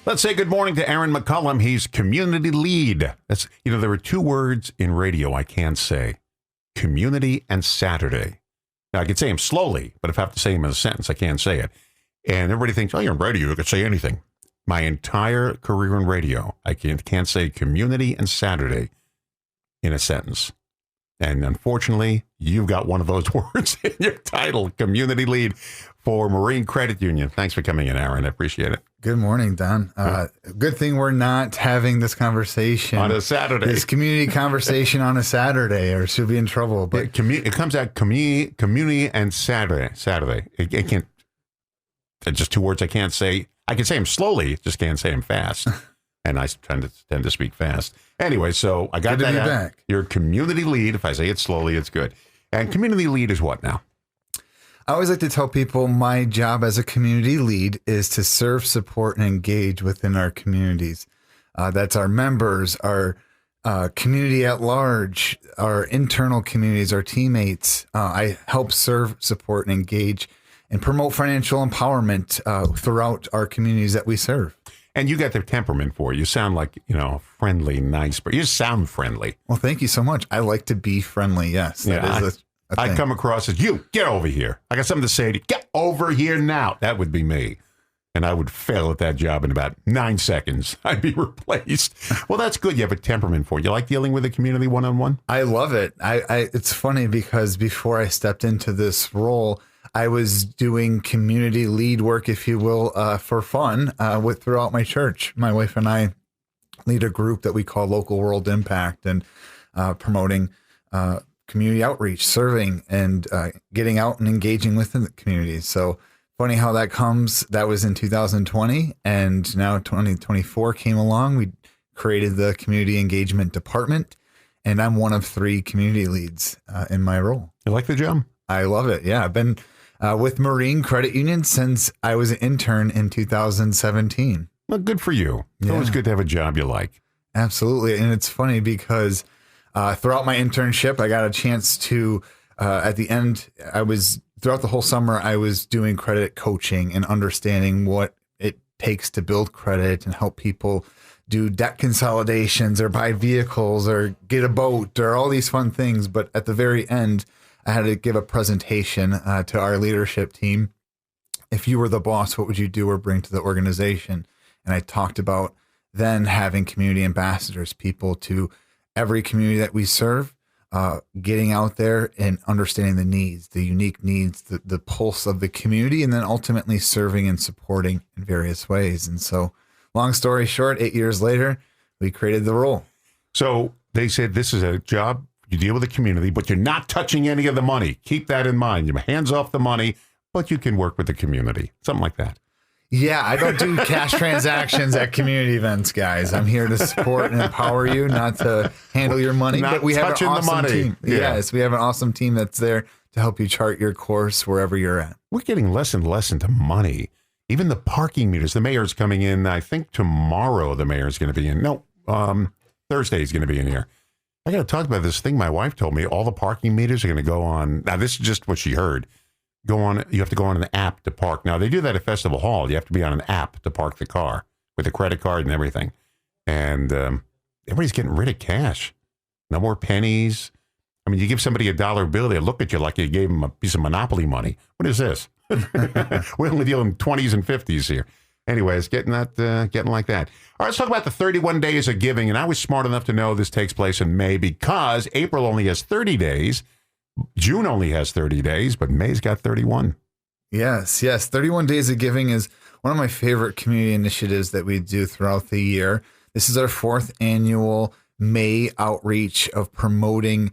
Let's say good morning to Aaron McCollum. He's community lead. That's, there are two words in radio I can't say: community and Saturday. Now, I can say them slowly, but if I have to say them in a sentence, I can't say it. And everybody thinks, oh, you're in radio, you could say anything. My entire career in radio, I can't say community and Saturday in a sentence. And unfortunately, you've got one of those words in your title, community lead for Marine Credit Union. Thanks for coming in, Aaron. I appreciate it. Good morning, Don. Good thing we're not having this conversation on a Saturday. This community conversation on a Saturday, or she'll be in trouble. But it comes out community and Saturday. It can't. It's just two words I can't say. I can say them slowly, just can't say them fast. And I tend to speak fast. Anyway, so I got that out. Back. You're a community lead. If I say it slowly, it's good. And community lead is what now? I always like to tell people my job as a community lead is to serve, support, and engage within our communities. That's our members, our community at large, our internal communities, our teammates. I help serve, support, and engage and promote financial empowerment throughout our communities that we serve. And you got the temperament for it. You sound like, friendly, nice, but you sound friendly. Well, thank you so much. I like to be friendly. Yes. That is a thing. I come across as, you, get over here. I got something to say to you. Get over here now. That would be me. And I would fail at that job in about 9 seconds. I'd be replaced. Well, that's good. You have a temperament for it. You like dealing with the community one-on-one? I love it. It's funny because before I stepped into this role, I was doing community lead work, if you will, for fun throughout my church. My wife and I lead a group that we call Local World Impact, and promoting community outreach, serving, and getting out and engaging within the community. So funny how that comes. That was in 2020, and now 2024 came along. We created the Community Engagement Department, and I'm one of 3 community leads in my role. You like the job? I love it. Yeah, I've been with Marine Credit Union since I was an intern in 2017. Well, good for you. It's always good to have a job you like. Absolutely. And it's funny because throughout my internship, I got a chance to, at the end, throughout the whole summer, I was doing credit coaching and understanding what it takes to build credit and help people do debt consolidations or buy vehicles or get a boat or all these fun things. But at the very end, I had to give a presentation to our leadership team. If you were the boss, what would you do or bring to the organization? And I talked about then having community ambassadors, people to every community that we serve, getting out there and understanding the needs, the unique needs, the pulse of the community, and then ultimately serving and supporting in various ways. And so, long story short, 8 years later, we created the role. So they said this is a job. You deal with the community, but you're not touching any of the money. Keep that in mind. Your hands off the money, but you can work with the community. Something like that. Yeah, I don't do cash transactions at community events, guys. I'm here to support and empower you, not to handle your money. Not but we have an awesome money. Team. Yeah. Yes, we have an awesome team that's there to help you chart your course wherever you're at. We're getting less and less into money. Even the parking meters. The mayor's coming in. I think tomorrow the mayor's going to be in. No, Thursday he's going to be in here. I got to talk about this thing my wife told me. All the parking meters are going to go on. Now, this is just what she heard. You have to go on an app to park. Now, they do that at Festival Hall. You have to be on an app to park the car with a credit card and everything. And everybody's getting rid of cash. No more pennies. I mean, you give somebody $1 bill, they look at you like you gave them a piece of Monopoly money. What is this? We only deal in 20s and 50s here. Anyways, getting like that. All right, let's talk about the 31 days of giving. And I was smart enough to know this takes place in May because April only has 30 days. June only has 30 days, but May's got 31. Yes. 31 Days of Giving is one of my favorite community initiatives that we do throughout the year. This is our 4th annual May outreach of promoting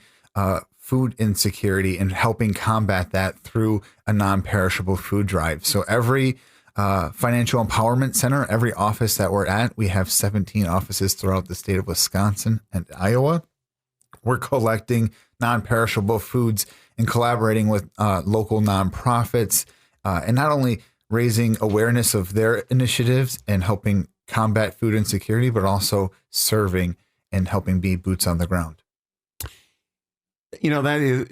food insecurity and helping combat that through a non-perishable food drive. So every financial empowerment center, every office that we're at, we have 17 offices throughout the state of Wisconsin and Iowa. We're collecting non-perishable foods and collaborating with local nonprofits, and not only raising awareness of their initiatives and helping combat food insecurity, but also serving and helping be boots on the ground. That is,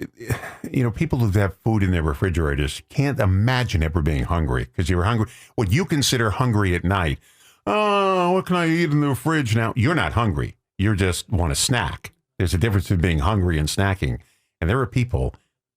people who have food in their refrigerators can't imagine ever being hungry because you're hungry. What you consider hungry at night, Oh, what can I eat in the fridge now? You're not hungry. You just want a snack. There's a difference between being hungry and snacking. And there are people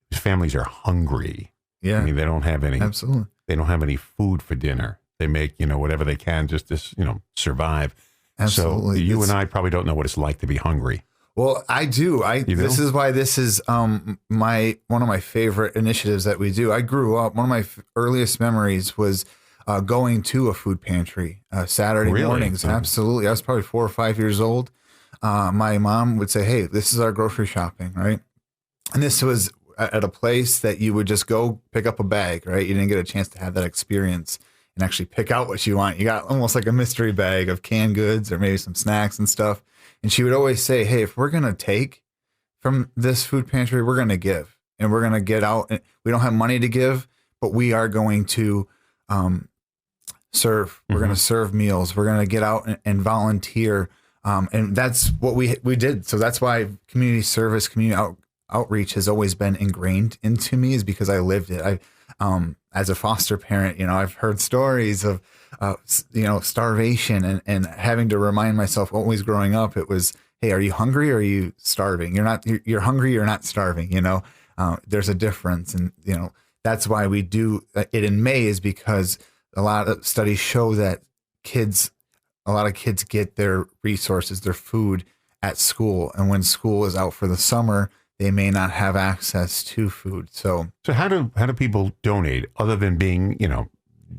whose families are hungry. Yeah. I mean, they don't have any. Absolutely. They don't have any food for dinner. They make, whatever they can just to, survive. Absolutely. So you and I probably don't know what it's like to be hungry. Well, I do. This is why this is one of my favorite initiatives that we do. I grew up. One of my earliest memories was going to a food pantry Saturday mornings. Absolutely. I was probably 4 or 5 years old. My mom would say, "Hey, this is our grocery shopping, right?" And this was at a place that you would just go pick up a bag, right? You didn't get a chance to have that experience and actually pick out what you want. You got almost like a mystery bag of canned goods or maybe some snacks and stuff. And she would always say, "Hey, if we're going to take from this food pantry, we're going to give, and we're going to get out. And we don't have money to give, but we are going to serve. We're going to serve meals. We're going to get out and volunteer." And that's what we did. So that's why community service, community outreach has always been ingrained into me, is because I lived it. As a foster parent, I've heard stories of, starvation and having to remind myself always growing up, it was, "Hey, are you hungry or are you starving? You're hungry, you're not starving, there's a difference." And, that's why we do it in May, is because a lot of studies show that a lot of kids get their resources, their food at school. And when school is out for the summer, they may not have access to food. So how do people donate other than being,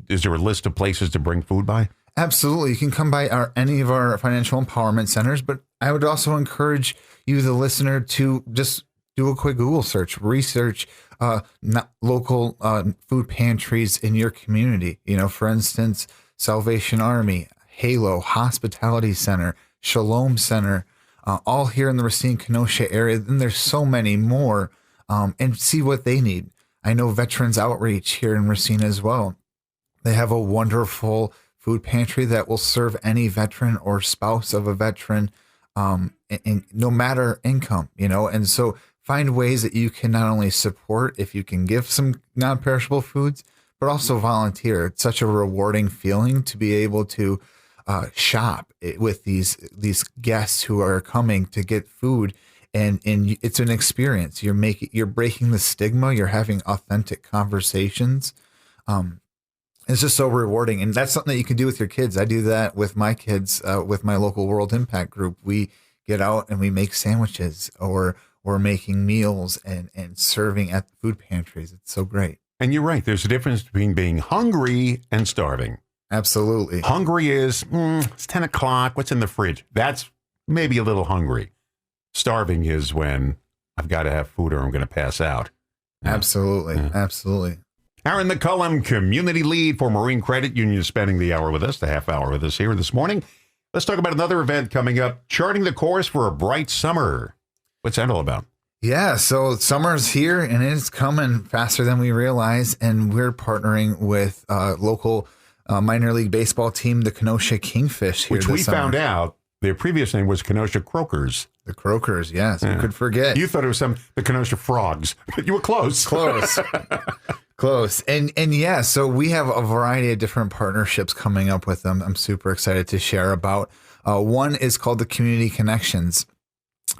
is there a list of places to bring food by? Absolutely. You can come by any of our financial empowerment centers, but I would also encourage you, the listener, to just do a quick Google search, research local food pantries in your community. For instance, Salvation Army, Halo, Hospitality Center, Shalom Center, all here in the Racine-Kenosha area. And there's so many more, and see what they need. I know Veterans Outreach here in Racine as well. They have a wonderful food pantry that will serve any veteran or spouse of a veteran, and no matter income, and so find ways that you can not only support, if you can give some non-perishable foods, but also volunteer. It's such a rewarding feeling to be able to shop with these guests who are coming to get food, and it's an experience. You're breaking the stigma. You're having authentic conversations. It's just so rewarding, and that's something that you can do with your kids. I do that with my kids, with my local World Impact group. We get out and we make sandwiches, or we're making meals and serving at food pantries. It's so great. And you're right. There's a difference between being hungry and starving. Absolutely. Hungry is, it's 10 o'clock. What's in the fridge? That's maybe a little hungry. Starving is when I've got to have food or I'm going to pass out. Absolutely. Yeah. Absolutely. Aaron McCollum, community lead for Marine Credit Union, is spending the hour with us, the half hour with us here this morning. Let's talk about another event coming up, charting the course for a bright summer. What's that all about? Yeah, so summer's here and it's coming faster than we realize. And we're partnering with local minor league baseball team, the Kenosha Kingfish, here which we found out their previous name was Kenosha Croakers. The Croakers, yes. Yeah. You could forget. You thought it was the Kenosha Frogs, but you were close. Close. Close. And yeah, so we have a variety of different partnerships coming up with them. I'm super excited to share about. One is called the Community Connections.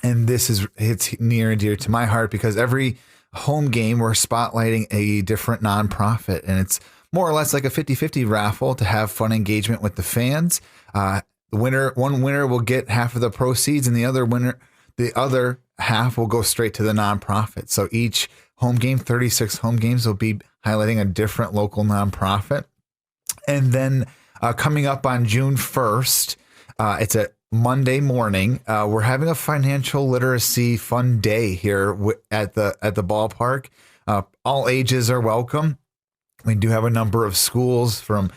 And it's near and dear to my heart because every home game we're spotlighting a different nonprofit, and it's more or less like a 50-50 raffle to have fun engagement with the fans. One winner will get half of the proceeds, and the other half will go straight to the nonprofit. So each home game, 36 home games, will be highlighting a different local nonprofit. And then coming up on June 1st, it's a Monday morning, we're having a financial literacy fun day here at the ballpark. All ages are welcome. We do have a number of schools from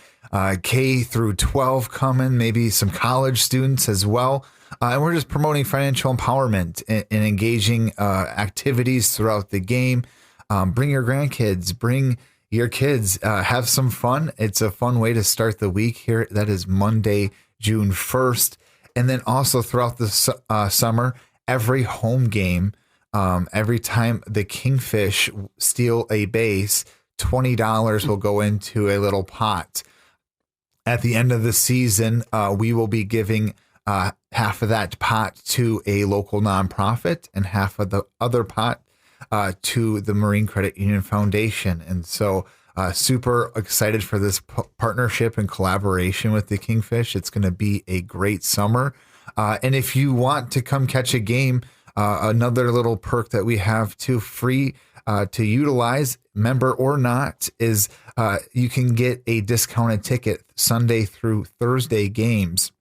K through 12 coming, maybe some college students as well. And we're just promoting financial empowerment and engaging activities throughout the game. Bring your grandkids, bring your kids, have some fun. It's a fun way to start the week here. That is Monday, June 1st. And then also throughout the summer, every home game, every time the Kingfish steal a base, $20 will go into a little pot. At the end of the season, we will be giving half of that pot to a local nonprofit and half of the other pot to the Marine Credit Union Foundation. And so super excited for this partnership and collaboration with the Kingfish. It's going to be a great summer. And if you want to come catch a game, another little perk that we have too, free to utilize, member or not, is you can get a discounted ticket Sunday through Thursday games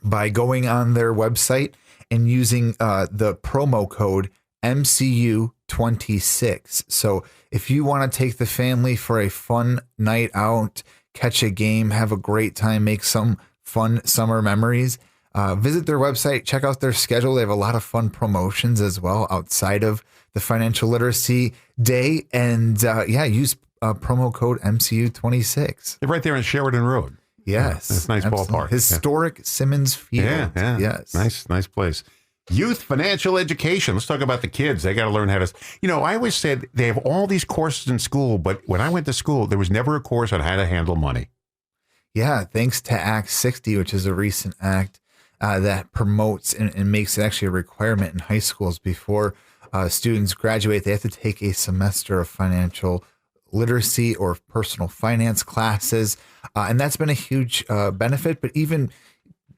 by going on their website and using the promo code MCU26. So if you want to take the family for a fun night out, catch a game, have a great time, make some fun summer memories, visit their website, check out their schedule. They have a lot of fun promotions as well outside of the Financial Literacy Day. And use promo code MCU26. They're right there on Sheridan Road. Yes. It's a nice ballpark. Historic Simmons Field. Yeah. Yes. Nice place. Youth financial education. Let's talk about the kids. They got to learn how to, I always said they have all these courses in school, but when I went to school, there was never a course on how to handle money. Yeah. Thanks to Act 60, which is a recent act that promotes and makes it actually a requirement in high schools before students graduate. They have to take a semester of financial literacy or personal finance classes. And that's been a huge benefit, but even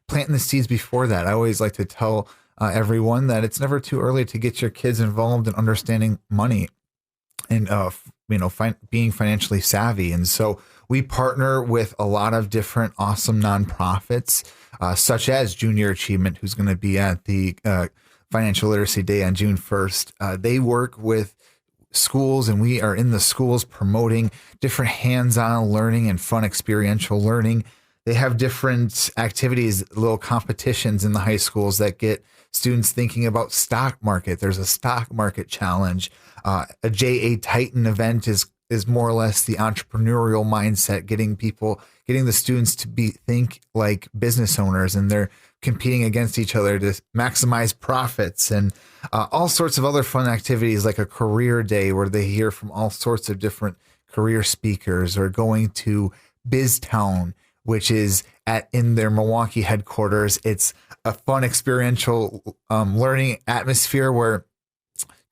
planting the seeds before that, I always like to tell everyone that it's never too early to get your kids involved in understanding money and, being financially savvy. And so we partner with a lot of different awesome nonprofits, such as Junior Achievement, who's going to be at the Financial Literacy Day on June 1st. They work with schools, and we are in the schools promoting different hands-on learning and fun experiential learning. They have different activities, little competitions in the high schools that get students thinking about stock market. There's a stock market challenge. A JA Titan event is more or less the entrepreneurial mindset, getting the students to think like business owners, and they're competing against each other to maximize profits, and all sorts of other fun activities like a career day where they hear from all sorts of different career speakers, or going to BizTown, which is in their Milwaukee headquarters. It's a fun experiential learning atmosphere where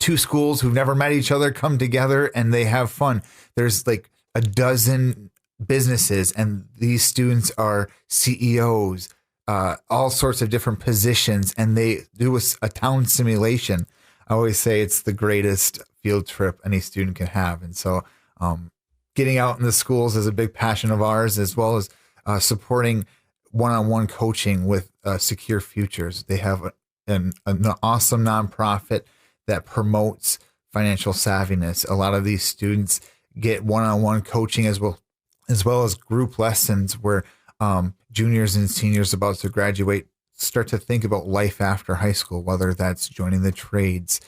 two schools who've never met each other come together and they have fun. There's like a dozen businesses, and these students are CEOs, all sorts of different positions, and they do a town simulation. I always say it's the greatest field trip any student can have. And so getting out in the schools is a big passion of ours, as well as supporting one-on-one coaching with Secure Futures. They have an awesome nonprofit that promotes financial savviness. A lot of these students get one-on-one coaching as well as group lessons where juniors and seniors about to graduate start to think about life after high school, whether that's joining the trades,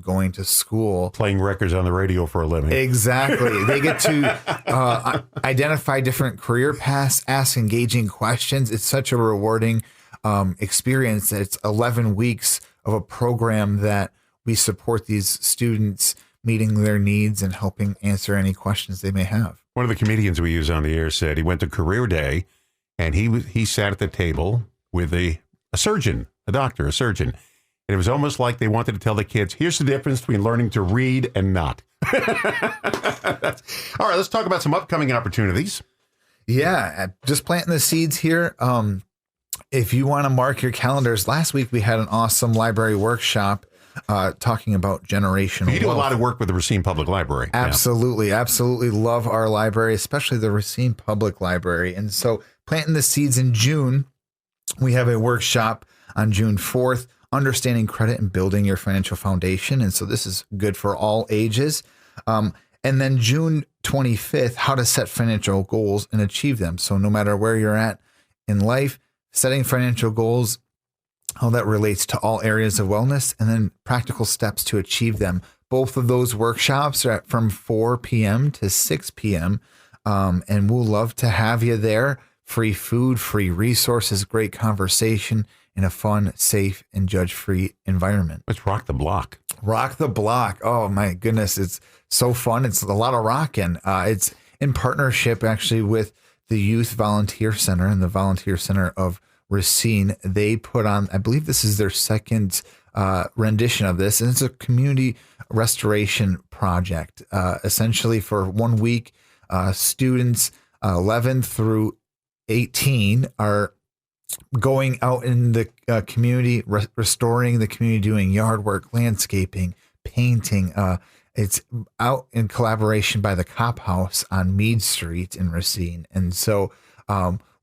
going to school, playing records on the radio for a living. Exactly. They get to identify different career paths, ask engaging questions. It's such a rewarding experience. It's 11 weeks of a program that we support these students meeting their needs and helping answer any questions they may have. One of the comedians we use on the air said he went to career day, and he sat at the table with a surgeon, a doctor, a surgeon. And it was almost like they wanted to tell the kids, here's the difference between learning to read and not. All right, let's talk about some upcoming opportunities. Yeah, just planting the seeds here. If you want to mark your calendars, last week we had an awesome library workshop talking about generational You do wealth. a lot of work with the Racine Public Library. Absolutely. Yeah. Absolutely love our library, especially the Racine Public Library. And so planting the seeds in June, we have a workshop on June 4th, understanding credit and building your financial foundation. And so this is good for all ages. And then June 25th, how to set financial goals and achieve them. So no matter where you're at in life, setting financial goals, how that relates to all areas of wellness, and then practical steps to achieve them. Both of those workshops are from 4 p.m. to 6 p.m. And we'll love to have you there. Free food, free resources, great conversation in a fun, safe, and judge-free environment. Let's rock the block. Rock the block. Oh my goodness. It's so fun. It's a lot of rocking. It's in partnership actually with the Youth Volunteer Center and the Volunteer Center of Racine, they put on, I believe this is their second rendition of this, and it's a community restoration project. Essentially, for 1 week, students 11 through 18 are going out in the community, restoring the community, doing yard work, landscaping, painting. It's out in collaboration by the Cop House on Mead Street in Racine. And so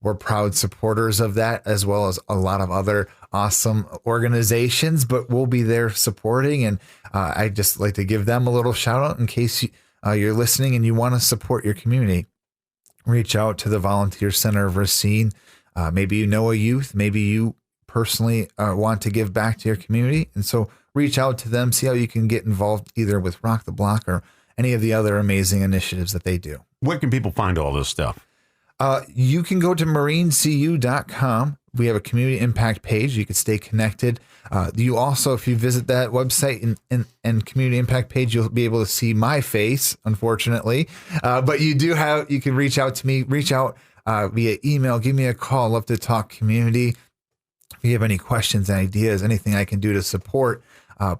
we're proud supporters of that, as well as a lot of other awesome organizations, but we'll be there supporting. And I just like to give them a little shout out in case you're listening and you want to support your community. Reach out to the Volunteer Center of Racine. Maybe you know a youth, maybe you personally want to give back to your community. And so reach out to them, see how you can get involved either with Rock the Block or any of the other amazing initiatives that they do. Where can people find all this stuff? You can go to marinecu.com. We have a community impact page. You can stay connected. You also, if you visit that website and community impact page, you'll be able to see my face, unfortunately. But you can reach out to me, via email, give me a call. Love to talk community. If you have any questions, ideas, anything I can do to support,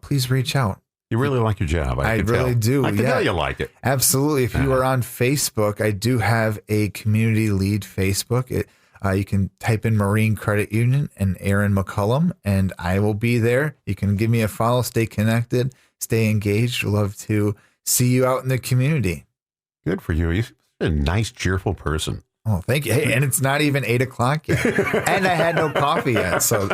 please reach out. You really like your job. I really do. I can tell you like it. Absolutely. If you are on Facebook, I do have a community lead Facebook. You can type in Marine Credit Union and Aaron McCollum, and I will be there. You can give me a follow, stay connected, stay engaged. Love to see you out in the community. Good for you. You're a nice, cheerful person. Oh, thank you. Hey, and it's not even 8 o'clock yet. And I had no coffee yet. So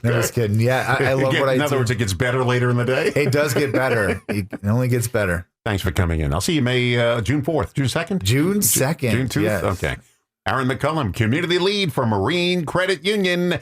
no, just kidding. Yeah, I love what I do. In other words, it gets better later in the day. It does get better. It only gets better. Thanks for coming in. I'll see you June 4th, June 2nd? June 2nd. June 2nd? Yes. Okay. Aaron McCollum, community lead for Marine Credit Union.